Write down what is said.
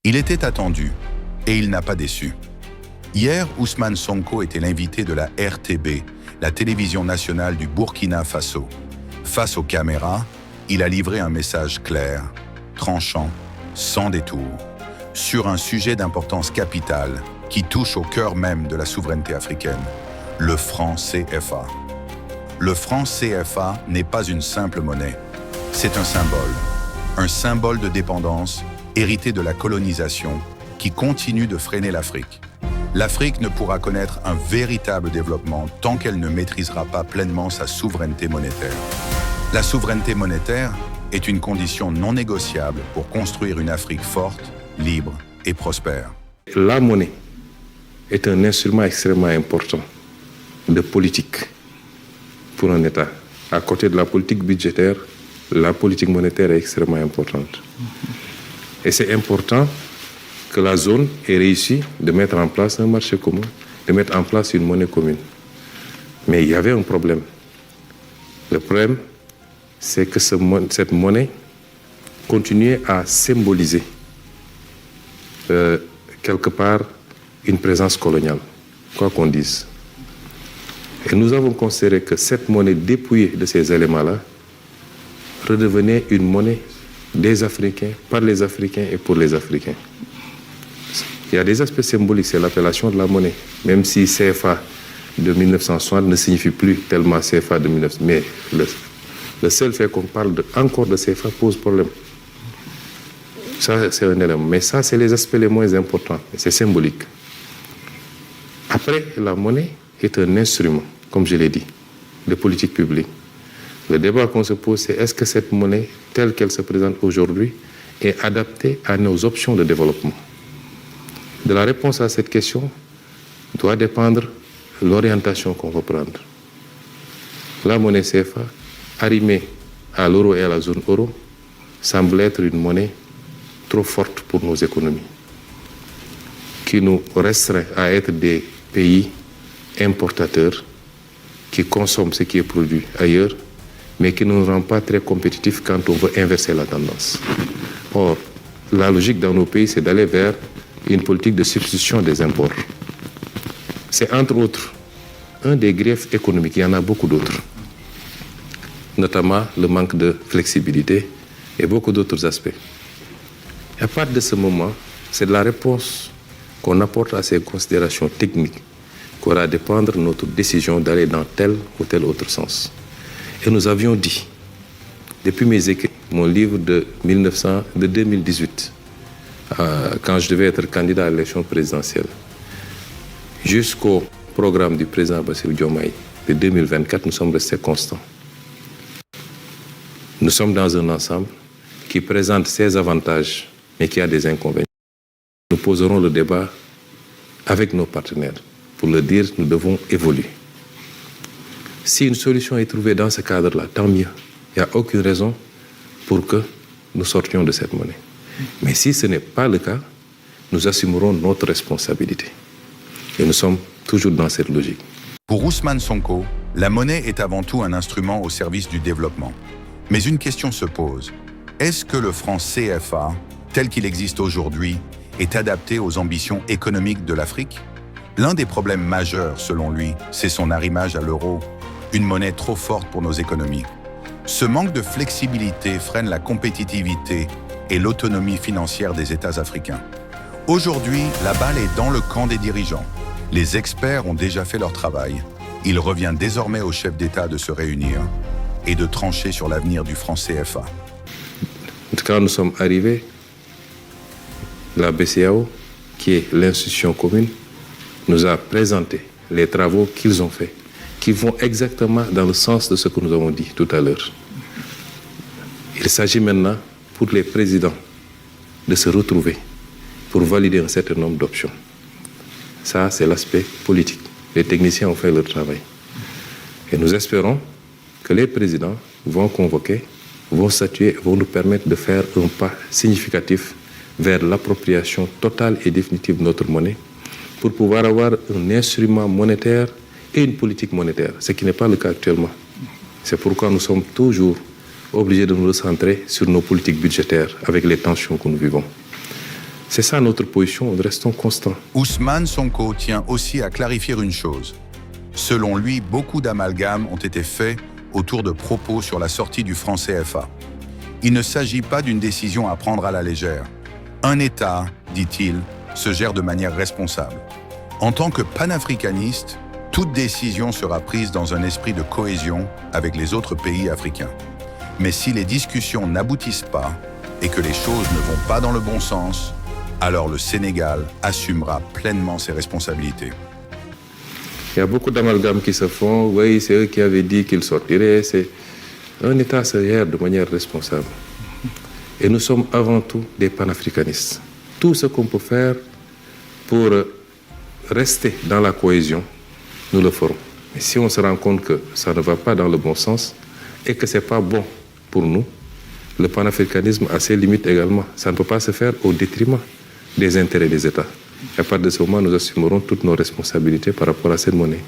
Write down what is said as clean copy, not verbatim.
Il était attendu et il n'a pas déçu. Hier, Ousmane Sonko était l'invité de la RTB, la télévision nationale du Burkina Faso. Face aux caméras, il a livré un message clair, tranchant, sans détour, sur un sujet d'importance capitale qui touche au cœur même de la souveraineté africaine, le franc CFA. Le franc CFA n'est pas une simple monnaie, c'est un symbole de dépendance hérité de la colonisation qui continue de freiner l'Afrique. L'Afrique ne pourra connaître un véritable développement tant qu'elle ne maîtrisera pas pleinement sa souveraineté monétaire. La souveraineté monétaire est une condition non négociable pour construire une Afrique forte, libre et prospère. La monnaie est un instrument extrêmement important de politique pour un État. À côté de la politique budgétaire, la politique monétaire est extrêmement importante. Et c'est important que la zone ait réussi de mettre en place un marché commun, de mettre en place une monnaie commune. Mais il y avait un problème. Le problème, c'est que cette monnaie continuait à symboliser quelque part une présence coloniale, quoi qu'on dise. Et nous avons considéré que cette monnaie dépouillée de ces éléments-là redevenait une monnaie des Africains, par les Africains et pour les Africains. Il y a des aspects symboliques, c'est l'appellation de la monnaie, même si CFA de 1960 ne signifie plus tellement CFA de 1900. Mais le seul fait qu'on parle encore de CFA pose problème. Ça, c'est un élément. Mais ça, c'est les aspects les moins importants. C'est symbolique. Après, la monnaie est un instrument, comme je l'ai dit, de politique publique. Le débat qu'on se pose, c'est est-ce que cette monnaie, telle qu'elle se présente aujourd'hui, est adaptée à nos options de développement? De la réponse à cette question doit dépendre l'orientation qu'on va prendre. La monnaie CFA, arrimée à l'euro et à la zone euro, semble être une monnaie trop forte pour nos économies, qui nous restreint à être des pays importateurs qui consomment ce qui est produit ailleurs, mais qui ne nous rend pas très compétitifs quand on veut inverser la tendance. Or, la logique dans nos pays, c'est d'aller vers une politique de substitution des imports. C'est entre autres un des griefs économiques, il y en a beaucoup d'autres, notamment le manque de flexibilité et beaucoup d'autres aspects. Et à partir de ce moment, c'est de la réponse qu'on apporte à ces considérations techniques qu'aura dépendre notre décision d'aller dans tel ou tel autre sens. Et nous avions dit, depuis mes écrits, mon livre de 2018, quand je devais être candidat à l'élection présidentielle, jusqu'au programme du président Bassirou Diomaye de 2024, nous sommes restés constants. Nous sommes dans un ensemble qui présente ses avantages, mais qui a des inconvénients. Nous poserons le débat avec nos partenaires. Pour le dire, nous devons évoluer. Si une solution est trouvée dans ce cadre-là, tant mieux. Il n'y a aucune raison pour que nous sortions de cette monnaie. Mais si ce n'est pas le cas, nous assumerons notre responsabilité. Et nous sommes toujours dans cette logique. Pour Ousmane Sonko, la monnaie est avant tout un instrument au service du développement. Mais une question se pose. Est-ce que le franc CFA, tel qu'il existe aujourd'hui, est adapté aux ambitions économiques de l'Afrique? L'un des problèmes majeurs, selon lui, c'est son arrimage à l'euro, une monnaie trop forte pour nos économies. Ce manque de flexibilité freine la compétitivité et l'autonomie financière des États africains. Aujourd'hui, la balle est dans le camp des dirigeants. Les experts ont déjà fait leur travail. Il revient désormais aux chefs d'État de se réunir et de trancher sur l'avenir du franc CFA. Quand nous sommes arrivés, la BCEAO, qui est l'institution commune, nous a présenté les travaux qu'ils ont faits, qui vont exactement dans le sens de ce que nous avons dit tout à l'heure. Il s'agit maintenant pour les présidents de se retrouver pour valider un certain nombre d'options. Ça, c'est l'aspect politique. Les techniciens ont fait leur travail. Et nous espérons que les présidents vont convoquer, vont statuer, vont nous permettre de faire un pas significatif vers l'appropriation totale et définitive de notre monnaie pour pouvoir avoir un instrument monétaire et une politique monétaire, ce qui n'est pas le cas actuellement. C'est pourquoi nous sommes toujours obligés de nous recentrer sur nos politiques budgétaires avec les tensions que nous vivons. C'est ça notre position, nous restons constants. Ousmane Sonko tient aussi à clarifier une chose. Selon lui, beaucoup d'amalgames ont été faits autour de propos sur la sortie du franc CFA. Il ne s'agit pas d'une décision à prendre à la légère. Un État, dit-il, se gère de manière responsable. En tant que panafricaniste, toute décision sera prise dans un esprit de cohésion avec les autres pays africains. Mais si les discussions n'aboutissent pas et que les choses ne vont pas dans le bon sens, alors le Sénégal assumera pleinement ses responsabilités. Il y a beaucoup d'amalgames qui se font. Oui, c'est eux qui avaient dit qu'ils sortiraient. Un État se gère de manière responsable. Et nous sommes avant tout des panafricanistes. Tout ce qu'on peut faire pour rester dans la cohésion, nous le ferons. Mais si on se rend compte que ça ne va pas dans le bon sens et que ce n'est pas bon pour nous, le panafricanisme a ses limites également. Ça ne peut pas se faire au détriment des intérêts des États. À partir de ce moment, nous assumerons toutes nos responsabilités par rapport à cette monnaie.